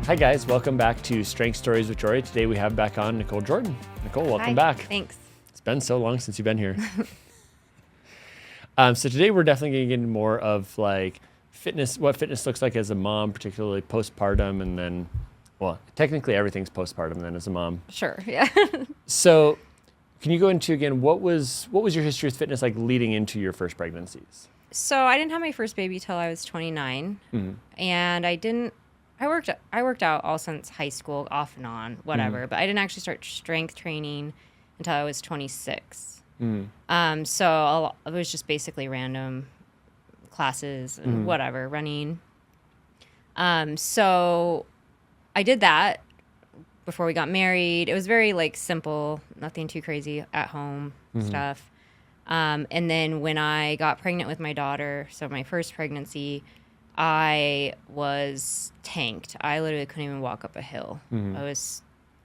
Hi guys, welcome back to Strength Stories with Jore. Today we have back on Nicole Jordan. Nicole, welcome back. Thanks. It's been so long since you've been here. So today we're definitely going to get into more of like fitness, what fitness looks like as a mom, particularly postpartum, and then, well, technically everything's postpartum then as a mom. Sure, yeah. So can you go into again, what was your history with fitness like leading into your first pregnancies? So I didn't have my first baby till I was 29, and I worked out all since high school, off and on, whatever. But I didn't actually start strength training until I was 26. So it was just basically random classes and whatever, running. So I did that before we got married. It was very like simple, nothing too crazy, at home stuff. And then when I got pregnant with my daughter, so my first pregnancy, I was tanked. I literally couldn't even walk up a hill. I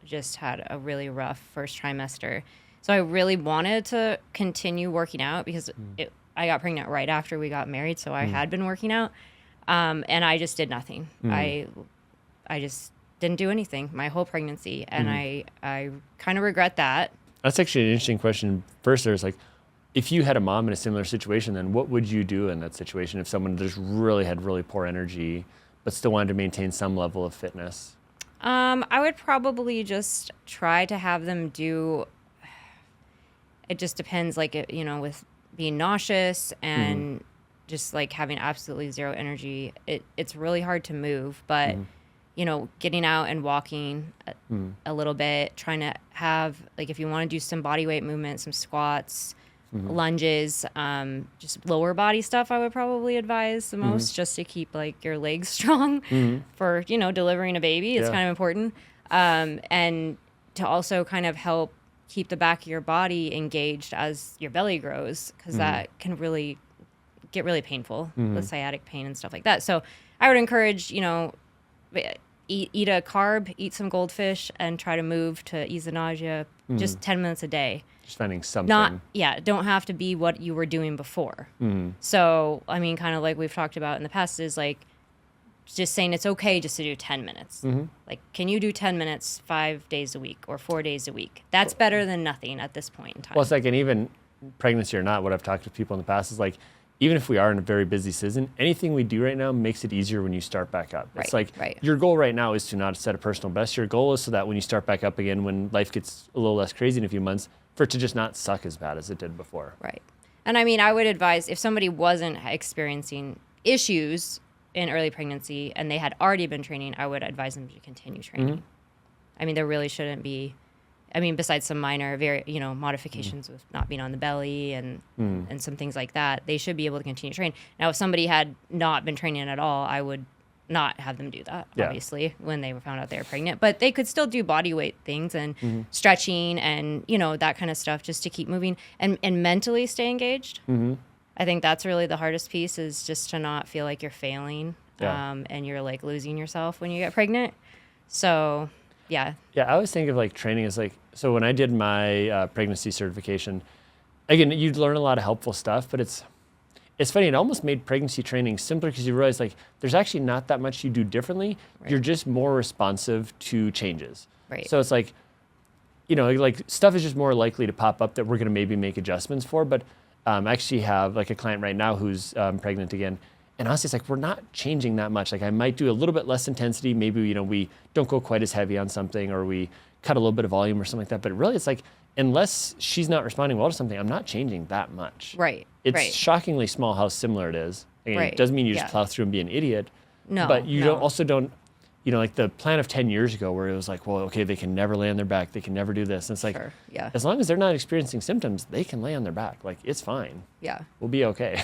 just had a really rough first trimester. So I really wanted to continue working out because I got pregnant right after we got married. So I had been working out, and I just did nothing. I just didn't do anything my whole pregnancy. And I kind of regret that. That's actually an interesting question. First, there's like, if you had a mom in a similar situation, then what would you do in that situation if someone just really had really poor energy, but still wanted to maintain some level of fitness? I would probably just try to have them do, it just depends, like, with being nauseous and just like having absolutely zero energy, it's really hard to move, but getting out and walking a little bit, trying to have, like, if you want to do some body weight movement, some squats, lunges, just lower body stuff, I would probably advise the most, just to keep like your legs strong for, delivering a baby. It's kind of important. And to also kind of help keep the back of your body engaged as your belly grows, because that can really get really painful with sciatic pain and stuff like that. So I would encourage, eat a carb, eat some goldfish, and try to move to ease the nausea, just 10 minutes a day. Just finding something. Don't have to be what you were doing before. So, I mean, kind of like we've talked about in the past, is like just saying it's okay just to do 10 minutes. Like, can you do 10 minutes 5 days a week or 4 days a week? That's better than nothing at this point in time. Well, it's like, and even pregnancy or not, what I've talked to people in the past is like, even if we are in a very busy season, anything we do right now makes it easier when you start back up. It's like your goal right now is to not set a personal best. Your goal is so that when you start back up again, when life gets a little less crazy in a few months, for it to just not suck as bad as it did before. Right. And I mean, I would advise if somebody wasn't experiencing issues in early pregnancy and they had already been training, I would advise them to continue training. I mean, there really shouldn't be, besides some minor, modifications with not being on the belly and some things like that, they should be able to continue to train. Now, if somebody had not been training at all, I would not have them do that, obviously, when they were found out they were pregnant. But they could still do body weight things and stretching and, that kind of stuff just to keep moving and mentally stay engaged. I think that's really the hardest piece, is just to not feel like you're failing and you're like losing yourself when you get pregnant. So... Yeah, I always think of like training as like, so when I did my pregnancy certification, again, you'd learn a lot of helpful stuff, but it's funny, it almost made pregnancy training simpler because you realize like there's actually not that much you do differently. You're just more responsive to changes. So it's like, like stuff is just more likely to pop up that we're going to maybe make adjustments for. But I actually have like a client right now who's pregnant again. And honestly, it's like, we're not changing that much. Like I might do a little bit less intensity. Maybe, we don't go quite as heavy on something, or we cut a little bit of volume or something like that. But really, it's like, unless she's not responding well to something, I'm not changing that much. It's shockingly small how similar it is. Again, it doesn't mean you just plow through and be an idiot. No. But you don't, like the plan of 10 years ago where it was like, well, okay, they can never lay on their back. They can never do this. And it's like, as long as they're not experiencing symptoms, they can lay on their back. Like, it's fine. We'll be okay.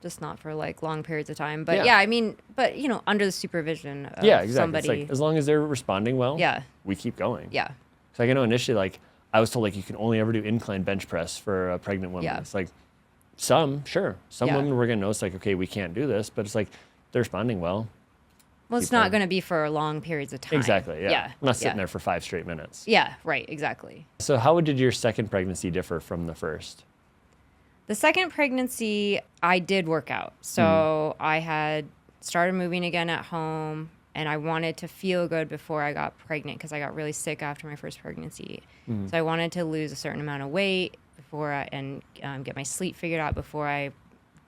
Just not for like long periods of time. But under the supervision of exactly. somebody. It's like, as long as they're responding well, we keep going. So like, I know initially, like I was told like you can only ever do incline bench press for a pregnant woman. It's like some women were going to notice like, okay, we can't do this, but it's like they're responding well. Well, it's not going to be for long periods of time. Exactly. I'm not sitting there for 5 straight minutes. Exactly. So how did your second pregnancy differ from the first? The second pregnancy, I did work out. So I had started moving again at home, and I wanted to feel good before I got pregnant because I got really sick after my first pregnancy. So I wanted to lose a certain amount of weight and get my sleep figured out before I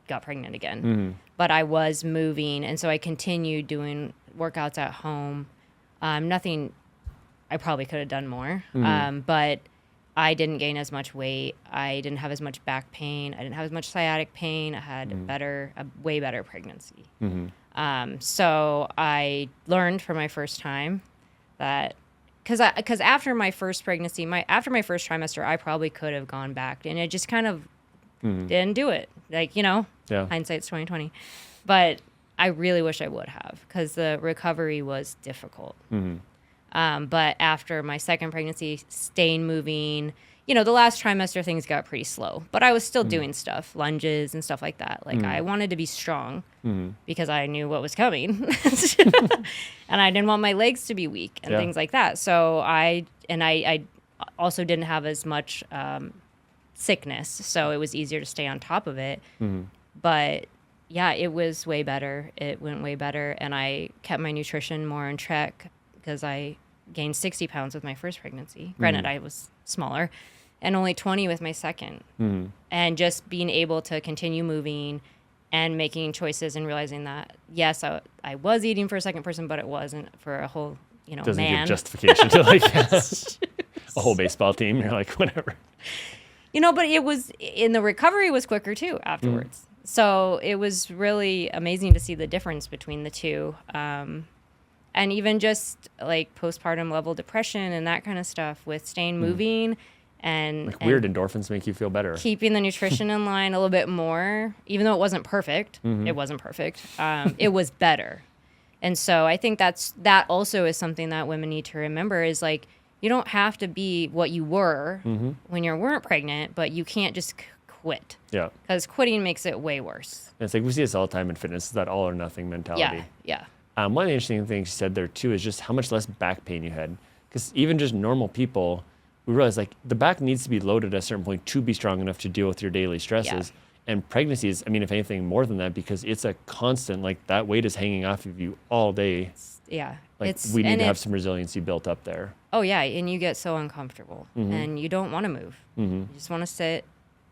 got pregnant again. But I was moving, and so I continued doing workouts at home. Nothing, I probably could have done more, but I didn't gain as much weight. I didn't have as much back pain. I didn't have as much sciatic pain. I had a way better pregnancy. So I learned for my first time that, because after my first pregnancy, after my first trimester, I probably could have gone back, and it just kind of didn't do it. Like, hindsight's 2020. But I really wish I would have, because the recovery was difficult. But after my second pregnancy, staying moving, the last trimester things got pretty slow, but I was still doing stuff, lunges and stuff like that. Like I wanted to be strong because I knew what was coming and I didn't want my legs to be weak and things like that. So I also didn't have as much sickness, so it was easier to stay on top of it. But yeah, it was way better. It went way better, and I kept my nutrition more in check because I gained 60 pounds with my first pregnancy. Granted, I was smaller, and only 20 with my second. And just being able to continue moving and making choices and realizing that, yes, I was eating for a second person, but it wasn't for a whole, Doesn't man. give justification to a whole baseball team. You're like, whatever. But it was, in the recovery was quicker too afterwards. So it was really amazing to see the difference between the two. And even just like postpartum level depression and that kind of stuff with staying moving and weird endorphins make you feel better. Keeping the nutrition in line a little bit more, even though it wasn't perfect. It wasn't perfect. It was better. And so I think that also is something that women need to remember is like, you don't have to be what you were when you weren't pregnant, but you can't just quit. Yeah. Because quitting makes it way worse. And it's like we see this all the time in fitness, is that all or nothing mentality. Yeah. One of the interesting things you said there too is just how much less back pain you had. Because even just normal people, we realize like the back needs to be loaded at a certain point to be strong enough to deal with your daily stresses. And pregnancies, I mean, if anything, more than that, because it's a constant, like that weight is hanging off of you all day. Like we need to have some resiliency built up there. Oh yeah, and you get so uncomfortable and you don't want to move. You just want to sit.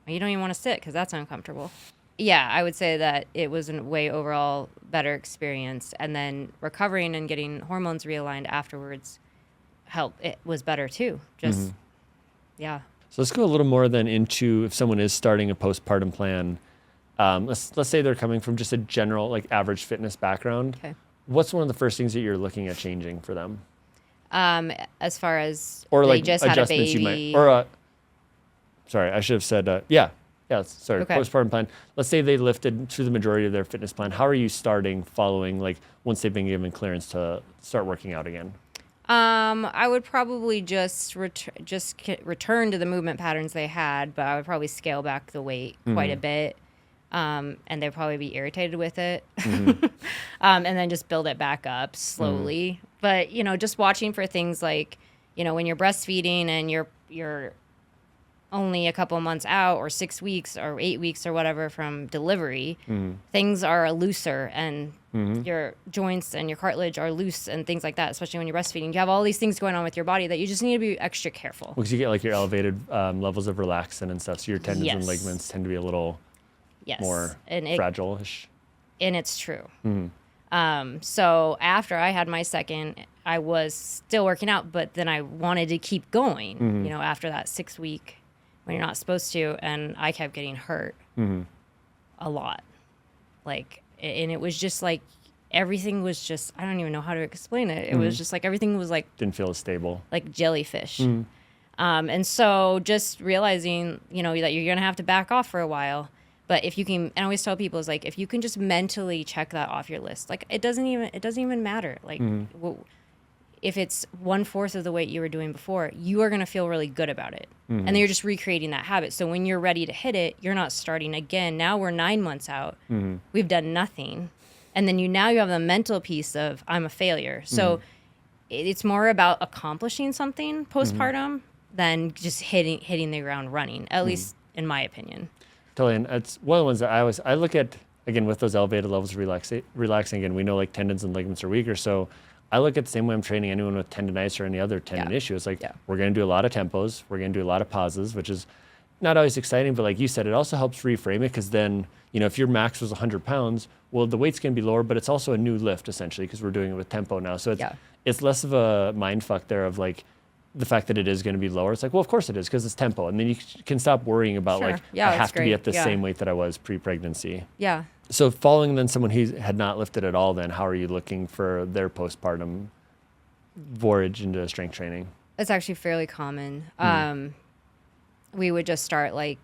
You don't even want to sit because that's uncomfortable. Yeah, I would say that it was a way overall better experience. And then recovering and getting hormones realigned afterwards it was better too. Just, yeah. So let's go a little more then into if someone is starting a postpartum plan. Let's say they're coming from just a general, like average fitness background. Okay. What's one of the first things that you're looking at changing for them? As far as or they like just had a baby. You might, or sorry, I should have said, postpartum plan. Let's say they lifted to the majority of their fitness plan. How are you starting following, like once they've been given clearance to start working out again? I would probably just return to the movement patterns they had, but I would probably scale back the weight quite a bit. And they'd probably be irritated with it. And then just build it back up slowly. But, just watching for things like, when you're breastfeeding and you're only a couple months out or 6 weeks or 8 weeks or whatever from delivery, things are looser and your joints and your cartilage are loose and things like that, especially when you're breastfeeding. You have all these things going on with your body that you just need to be extra careful. Because you get like your elevated levels of relaxin and stuff, so your tendons and ligaments tend to be a little more fragile-ish. And it's true. So after I had my second, I was still working out, but then I wanted to keep going, after that 6 week when you're not supposed to. And I kept getting hurt a lot. And it was just like, everything was just, I don't even know how to explain it. It was just like, everything was like, didn't feel as stable, like jellyfish. And so just realizing, that you're going to have to back off for a while. But if you can, and I always tell people, is like, if you can just mentally check that off your list, like it doesn't even matter. Like if it's 1/4 of the weight you were doing before, you are going to feel really good about it. And then you're just recreating that habit. So when you're ready to hit it, you're not starting again. Now we're 9 months out. We've done nothing. And then you have the mental piece of I'm a failure. So it's more about accomplishing something postpartum than just hitting the ground running, at least in my opinion. Totally, and it's one of the ones that I look at, again, with those elevated levels of relaxing, again, we know like tendons and ligaments are weaker, so I look at the same way I'm training anyone with tendonitis or any other tendon issue. It's like, we're going to do a lot of tempos. We're going to do a lot of pauses, which is not always exciting, but like you said, it also helps reframe it, because then, if your max was 100 pounds, well, the weight's going to be lower, but it's also a new lift essentially, because we're doing it with tempo now. So it's less of a mind fuck there of like the fact that it is going to be lower. It's like, well, of course it is, because it's tempo. And then you can stop worrying about I have to be at the same weight that I was pre-pregnancy. Yeah. So following then someone who had not lifted at all, then how are you looking for their postpartum voyage into strength training? It's actually fairly common. We would just start like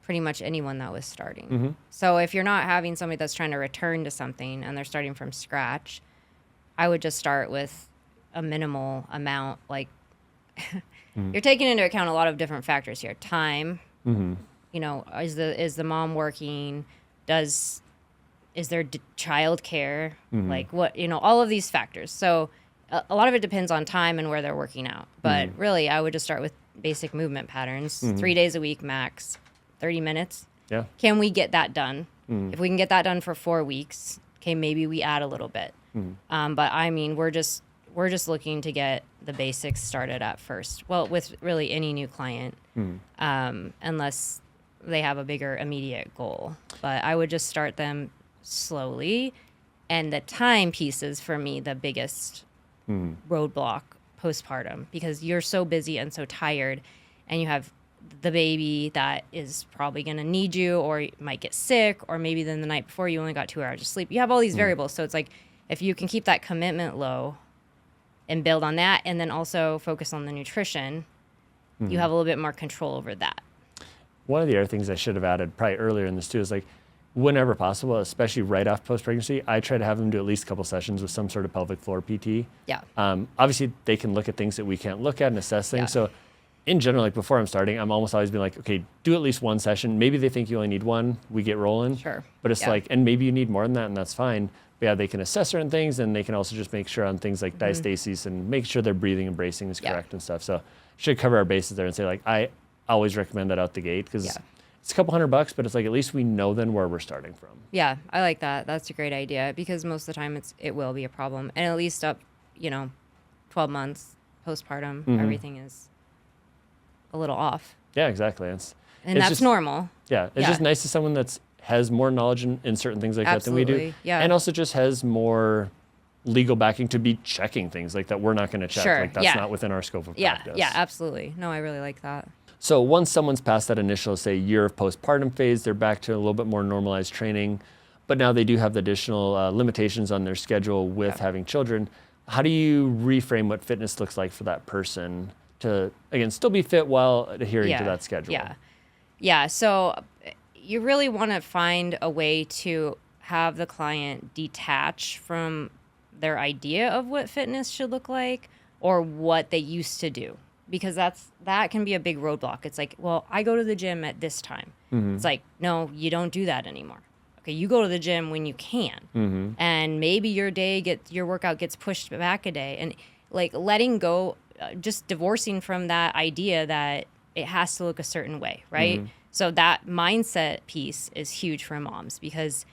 pretty much anyone that was starting. So if you're not having somebody that's trying to return to something and they're starting from scratch, I would just start with a minimal amount. Like you're taking into account a lot of different factors here. Time, is the mom working? Is there child care? Like what, all of these factors. So a lot of it depends on time and where they're working out. But really, I would just start with basic movement patterns, 3 days a week max, 30 minutes. Yeah. Can we get that done? If we can get that done for 4 weeks, okay, maybe we add a little bit. But I mean, we're just looking to get the basics started at first. Well, with really any new client, unless they have a bigger immediate goal. But I would just start them slowly. And the time piece is, for me, the biggest roadblock postpartum, because you're so busy and so tired, and you have the baby that is probably going to need you, or you might get sick, or maybe then the night before you only got 2 hours of sleep. You have all these variables. So it's like, if you can keep that commitment low and build on that, and then also focus on the nutrition, you have a little bit more control over that. One of the other things I should have added probably earlier in this too is like, whenever possible, especially right off post-pregnancy, I try to have them do at least a couple sessions with some sort of pelvic floor PT. Yeah. Obviously, they can look at things that we can't look at and assess things. So in general, like before I'm starting, I'm almost always being like, okay, do at least one session. Maybe they think you only need one. We get rolling. Sure. But it's like, and maybe you need more than that, and that's fine. But they can assess certain things, and they can also just make sure on things like diastasis and make sure their breathing and bracing is correct and stuff. So should cover our bases there and say, like, I always recommend that out the gate, because it's a couple $100, but it's like, at least we know then where we're starting from. Yeah, I like that. That's a great idea, because most of the time it will be a problem. And at least up, 12 months postpartum, everything is a little off. Yeah, exactly. And that's just normal. Yeah, it's just nice to someone that's has more knowledge in certain things like that than we do. Yeah. And also just has more legal backing to be checking things like that we're not going to check. Sure. Like that's not within our scope of practice. Yeah, absolutely. No, I really like that. So once someone's past that initial, say, year of postpartum phase, they're back to a little bit more normalized training, but now they do have the additional limitations on their schedule with having children. How do you reframe what fitness looks like for that person to, again, still be fit while adhering to that schedule? Yeah. So you really want to find a way to have the client detach from their idea of what fitness should look like or what they used to do, because that can be a big roadblock. It's like, well, I go to the gym at this time. It's like, no, you don't do that anymore. Okay, you go to the gym when you can, and maybe your workout gets pushed back a day, and like letting go, just divorcing from that idea that it has to look a certain way, right? So that mindset piece is huge for moms, because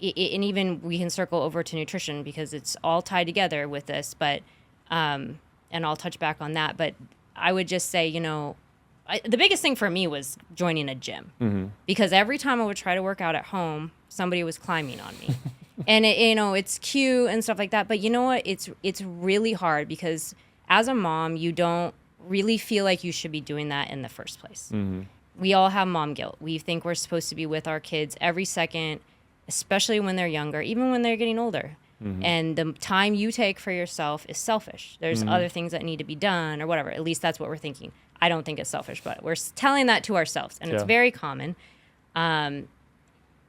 and even we can circle over to nutrition, because it's all tied together with this, but and I'll touch back on that. But I would just say, the biggest thing for me was joining a gym, because every time I would try to work out at home, somebody was climbing on me. And it's cute and stuff like that, but you know what? It's really hard, because as a mom, you don't really feel like you should be doing that in the first place. We all have mom guilt. We think we're supposed to be with our kids every second, especially when they're younger, even when they're getting older. And the time you take for yourself is selfish. There's other things that need to be done or whatever. At least that's what we're thinking. I don't think it's selfish, but we're telling that to ourselves, and it's very common. And,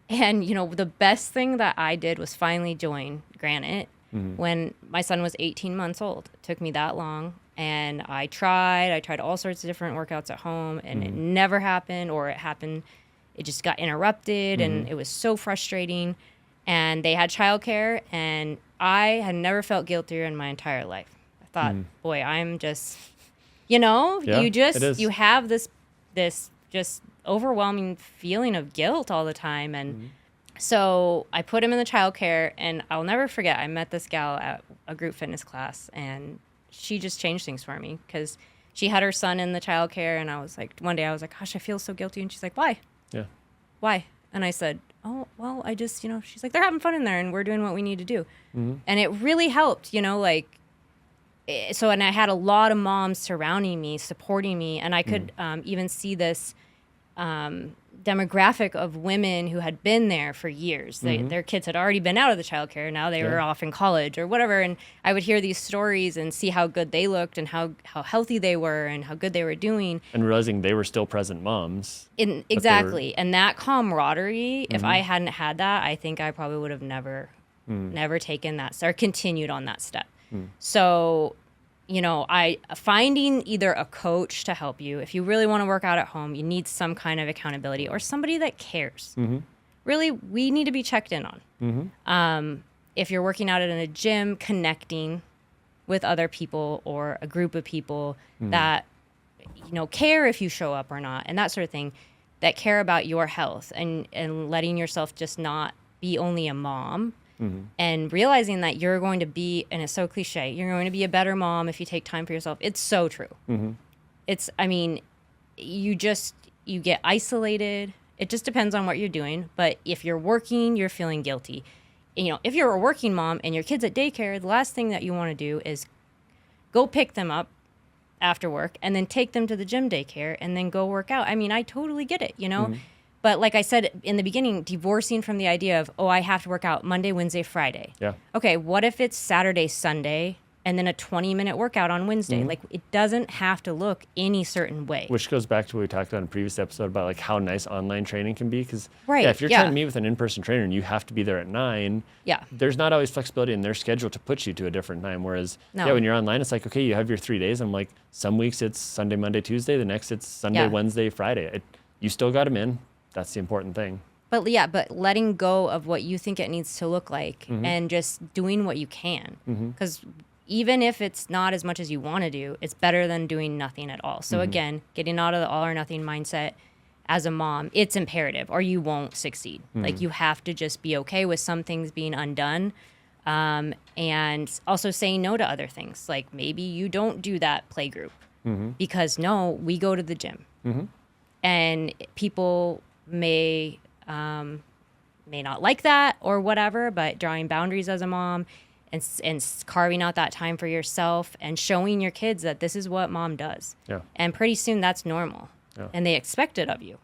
the best thing that I did was finally join Granite when my son was 18 months old. It took me that long, and I tried all sorts of different workouts at home, and it never happened, or it happened, it just got interrupted, and it was so frustrating. And they had childcare, and I had never felt guiltier in my entire life. I thought, boy, I'm just, you have this just overwhelming feeling of guilt all the time. And So I put him in the childcare, and I'll never forget, I met this gal at a group fitness class, and she just changed things for me because she had her son in the childcare, and I was like, one day I was like, gosh, I feel so guilty. And she's like, why? Yeah. Why? And I said, oh, well, I just, she's like, they're having fun in there and we're doing what we need to do. And it really helped, like, so, and I had a lot of moms surrounding me, supporting me. And I could even see this demographic of women who had been there for years. Their kids had already been out of the childcare. Now they were off in college or whatever. And I would hear these stories and see how good they looked and how healthy they were and how good they were doing. And realizing they were still present moms. Exactly. And that camaraderie, if I hadn't had that, I think I probably would have never taken that or continued on that step. So, I finding either a coach to help you. If you really want to work out at home, you need some kind of accountability or somebody that cares. Really, we need to be checked in on. If you're working out in a gym, connecting with other people or a group of people that, care if you show up or not and that sort of thing, that care about your health and letting yourself just not be only a mom. And realizing that you're going to be, and it's so cliche, you're going to be a better mom if you take time for yourself. It's so true. You get isolated. It just depends on what you're doing. But if you're working, you're feeling guilty. If you're a working mom and your kid's at daycare, the last thing that you want to do is go pick them up after work and then take them to the gym daycare and then go work out. I totally get it, But like I said in the beginning, divorcing from the idea of, I have to work out Monday, Wednesday, Friday. Yeah. Okay, what if it's Saturday, Sunday, and then a 20-minute workout on Wednesday? Like, it doesn't have to look any certain way. Which goes back to what we talked about in a previous episode about like how nice online training can be. Because if you're yeah. trying to meet with an in-person trainer and you have to be there at 9, there's not always flexibility in their schedule to put you to a different time. Whereas, when you're online, it's like, okay, you have your 3 days. I'm like, some weeks it's Sunday, Monday, Tuesday. The next it's Sunday, Wednesday, Friday. You still got them in. That's the important thing. But letting go of what you think it needs to look like and just doing what you can. Because even if it's not as much as you want to do, it's better than doing nothing at all. So again, getting out of the all or nothing mindset as a mom, it's imperative or you won't succeed. Like you have to just be okay with some things being undone. And also saying no to other things. Like maybe you don't do that play group because we go to the gym. And people may not like that or whatever, but drawing boundaries as a mom and carving out that time for yourself and showing your kids that this is what mom does. Yeah. And pretty soon that's normal. Yeah. And they expect it of you.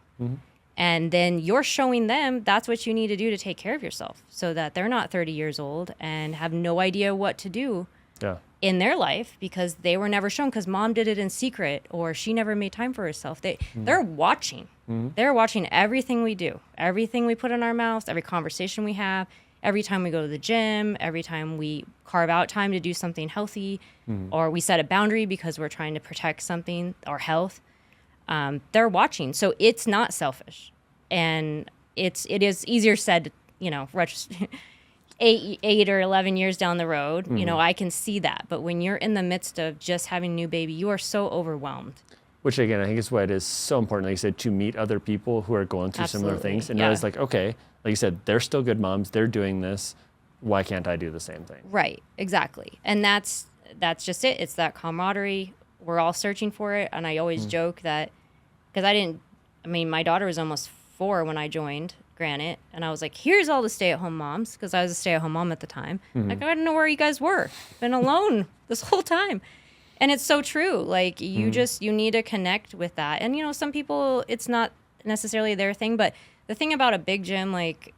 And then you're showing them that's what you need to do to take care of yourself so that they're not 30 years old and have no idea what to do in their life because they were never shown because mom did it in secret or she never made time for herself. They're watching. They're watching everything we do, everything we put in our mouths, every conversation we have, every time we go to the gym, every time we carve out time to do something healthy or we set a boundary because we're trying to protect something, our health. They're watching. So it's not selfish. And it is easier said, 8 or 11 years down the road, I can see that. But when you're in the midst of just having a new baby, you are so overwhelmed. Which again, I think is why it is so important, like you said, to meet other people who are going through similar things. And realize like, okay, like you said, they're still good moms. They're doing this. Why can't I do the same thing? Right, exactly. And that's just it. It's that camaraderie. We're all searching for it. And I always joke that, because my daughter was almost 4 when I joined Granite. And I was like, here's all the stay-at-home moms, because I was a stay-at-home mom at the time. Like, I didn't know where you guys were. Been alone this whole time. And it's so true. Like, you you need to connect with that. And, some people, it's not necessarily their thing. But the thing about a big gym, like,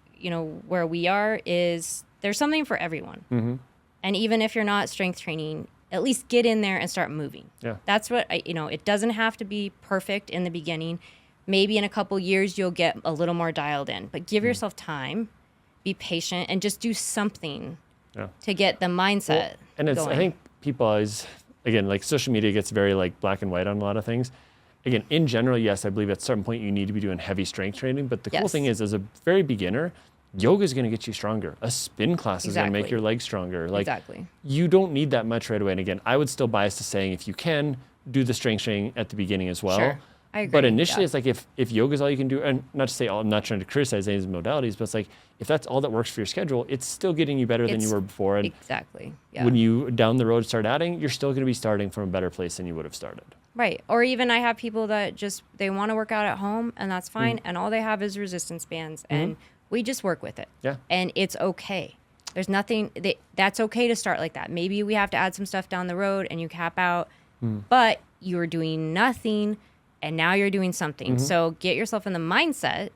where we are, is there's something for everyone. And even if you're not strength training, at least get in there and start moving. Yeah. That's what, it doesn't have to be perfect in the beginning. Maybe in a couple years, you'll get a little more dialed in. But give yourself time, be patient, and just do something to get the mindset going. I think people always... Again, like social media gets very like black and white on a lot of things. Again, in general, yes, I believe at some point you need to be doing heavy strength training. But the cool thing is, as a very beginner, yoga is going to get you stronger. A spin class is going to make your legs stronger. Like, you don't need that much right away. And again, I would still bias to saying if you can, do the strength training at the beginning as well. I agree. But initially, yeah. it's like if yoga is all you can do, and not to say, I'm not trying to criticize any of these modalities, but it's like if that's all that works for your schedule, it's still getting you better than you were before. And exactly. Yeah. when you down the road start adding, you're still going to be starting from a better place than you would have started. Right. Or even I have people that just, they want to work out at home and that's fine. Mm-hmm. And all they have is resistance bands and we just work with it. Yeah. And it's okay. There's nothing that's okay to start like that. Maybe we have to add some stuff down the road and you cap out, but you're doing nothing and now you're doing something. So get yourself in the mindset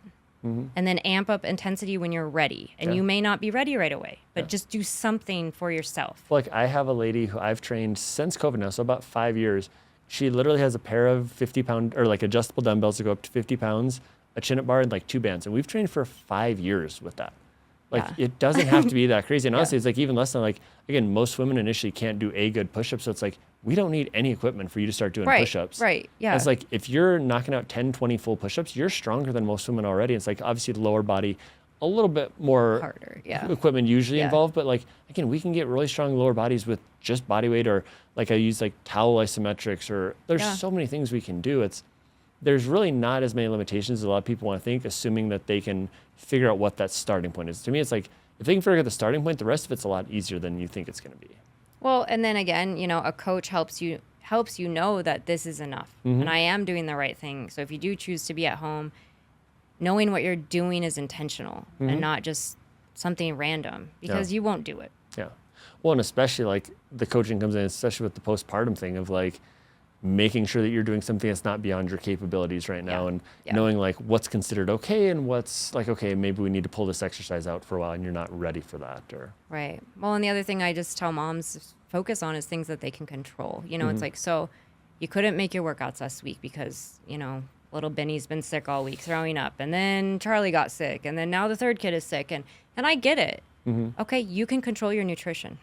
and then amp up intensity when you're ready. And you may not be ready right away, but just do something for yourself. Like I have a lady who I've trained since COVID now, so about 5 years. She literally has a pair of 50-pound or like adjustable dumbbells that go up to 50 pounds, a chin-up bar, and like 2 bands. And we've trained for 5 years with that. Like it doesn't have to be that crazy. And honestly, it's like even less than like, again, most women initially can't do a good push-up. So it's like, we don't need any equipment for you to start doing push-ups. Right. Yeah. It's like, if you're knocking out 10, 20 full push-ups, you're stronger than most women already. It's like, obviously the lower body, a little bit more harder, equipment usually involved. But like, again, we can get really strong lower bodies with just body weight, or like I use like towel isometrics, or there's so many things we can do. There's really not as many limitations as a lot of people want to think, assuming that they can figure out what that starting point is. To me, it's like, if they can figure out the starting point, the rest of it's a lot easier than you think it's going to be. Well, and then again, a coach helps you know that this is enough and I am doing the right thing. So if you do choose to be at home, knowing what you're doing is intentional and not just something random, because you won't do it. Yeah. Well, and especially like the coaching comes in, especially with the postpartum thing of like making sure that you're doing something that's not beyond your capabilities right now, and knowing like what's considered okay and what's like, okay, maybe we need to pull this exercise out for a while and you're not ready for that. Or right. Well, and the other thing I just tell moms to focus on is things that they can control. It's like, so you couldn't make your workouts last week because, little Benny's been sick all week throwing up, and then Charlie got sick, and then now the third kid is sick, and I get it. Okay, you can control your nutrition.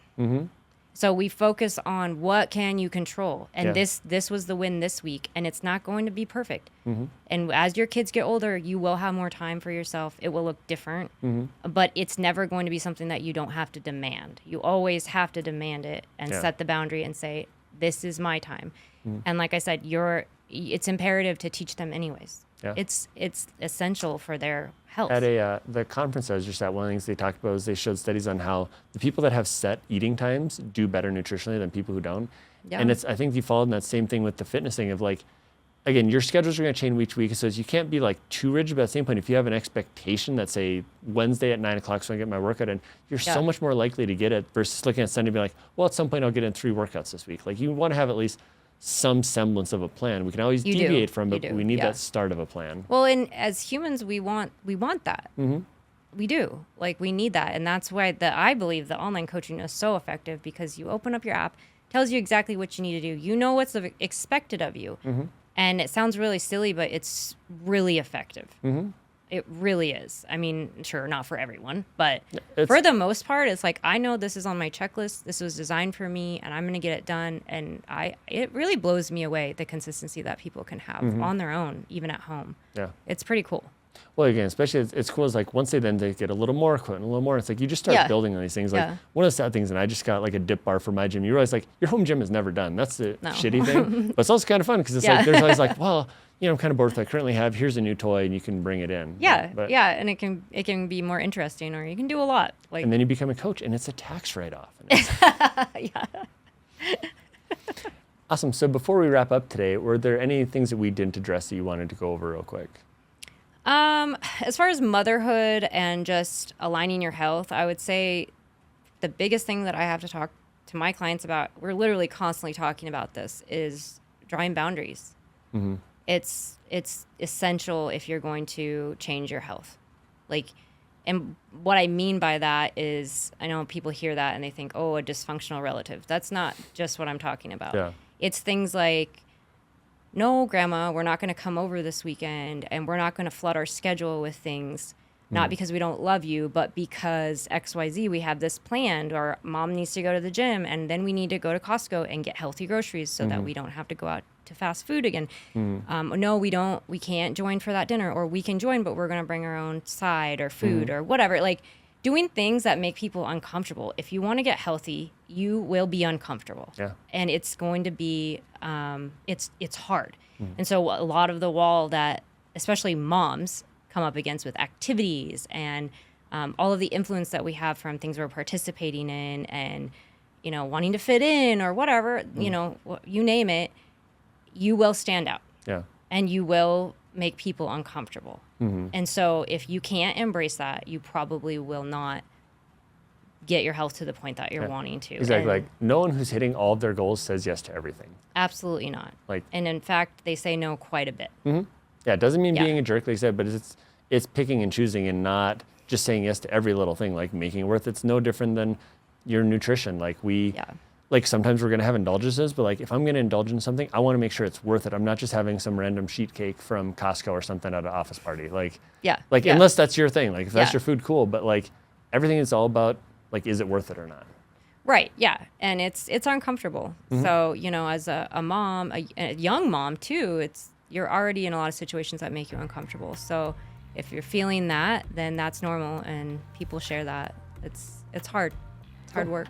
So we focus on what can you control. And this was the win this week, and it's not going to be perfect. And as your kids get older, you will have more time for yourself. It will look different, but it's never going to be something that you don't have to demand. You always have to demand it and set the boundary and say, this is my time. And like I said, it's imperative to teach them anyways. It's essential for their health. At the conference I was just at, one of the things they talked about is they showed studies on how the people that have set eating times do better nutritionally than people who don't. And I think you followed in that same thing with the fitness thing of like, again, your schedules are going to change each week. So you can't be like too rigid, but at the same point, if you have an expectation that say Wednesday at 9 o'clock, so I get my workout in, you're so much more likely to get it versus looking at Sunday and be like, well, at some point I'll get in 3 workouts this week. Like you want to have at least some semblance of a plan. We can always deviate from it, but we need that start of a plan. Well, and as humans, we want that. We do. Like we need that. And that's why I believe the online coaching is so effective, because you open up your app, tells you exactly what you need to do. You know what's expected of you. And it sounds really silly, but it's really effective. It really is. I mean, sure, not for everyone, but for the most part, it's like, I know this is on my checklist. This was designed for me, and I'm going to get it done. And it really blows me away, the consistency that people can have on their own, even at home. Yeah. It's pretty cool. Well, again, especially it's cool is like once they get a little more equipment, a little more, it's like you just start building on these things. Like one of the sad things, and I just got like a dip bar for my gym. You realize like your home gym is never done. That's the shitty thing. But it's also kind of fun because it's like there's always like, well, I'm kind of bored with what I currently have. Here's a new toy, and you can bring it in. And it can be more interesting, or you can do a lot. And then you become a coach, and it's a tax write-off. Awesome. So before we wrap up today, were there any things that we didn't address that you wanted to go over real quick? As far as motherhood and just aligning your health, I would say the biggest thing that I have to talk to my clients about, we're literally constantly talking about this, is drawing boundaries. It's essential if you're going to change your health. And what I mean by that is, I know people hear that and they think, oh, a dysfunctional relative. That's not just what I'm talking about. It's things like, no, Grandma, we're not going to come over this weekend, and we're not going to flood our schedule with things, not because we don't love you, but because XYZ, we have this planned, or Mom needs to go to the gym, and then we need to go to Costco and get healthy groceries so that we don't have to go out to fast food again. No, we can't join for that dinner, or we can join, but we're going to bring our own side or food or whatever. Like doing things that make people uncomfortable. If you want to get healthy, you will be uncomfortable. Yeah. And it's going to be, it's hard. And so a lot of the wall that especially moms come up against with activities and all of the influence that we have from things we're participating in and, you know, wanting to fit in or whatever, you know, you name it, you will stand out. Yeah. And you will make people uncomfortable. And so if you can't embrace that, you probably will not get your health to the point that you're wanting to. Exactly. And Like no one who's hitting all of their goals says yes to everything. absolutely not. Like, And in fact, they say no quite a bit. yeah, it doesn't mean Yeah. being a jerk, like I said, but it's picking and choosing and not just saying yes to every little thing, like making it worth. It's no different than your nutrition. Like like sometimes we're gonna have indulgences, but like if I'm gonna indulge in something, I want to make sure it's worth it. I'm not just having some random sheet cake from Costco or something at an office party. Like, unless that's your thing, like if that's your food, cool. But like everything is all about like, is it worth it or not? Right. Yeah. And it's uncomfortable. So, you know, as a mom, a young mom too, you're already in a lot of situations that make you uncomfortable. So if you're feeling that, then that's normal. And people share that. It's hard. It's hard work.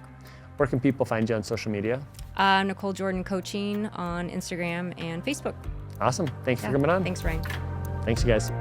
Where can people find you on social media? Nicole Jordan Coaching on Instagram and Facebook. Awesome. Thanks for coming on. Thanks, Ryan. Thanks, you guys.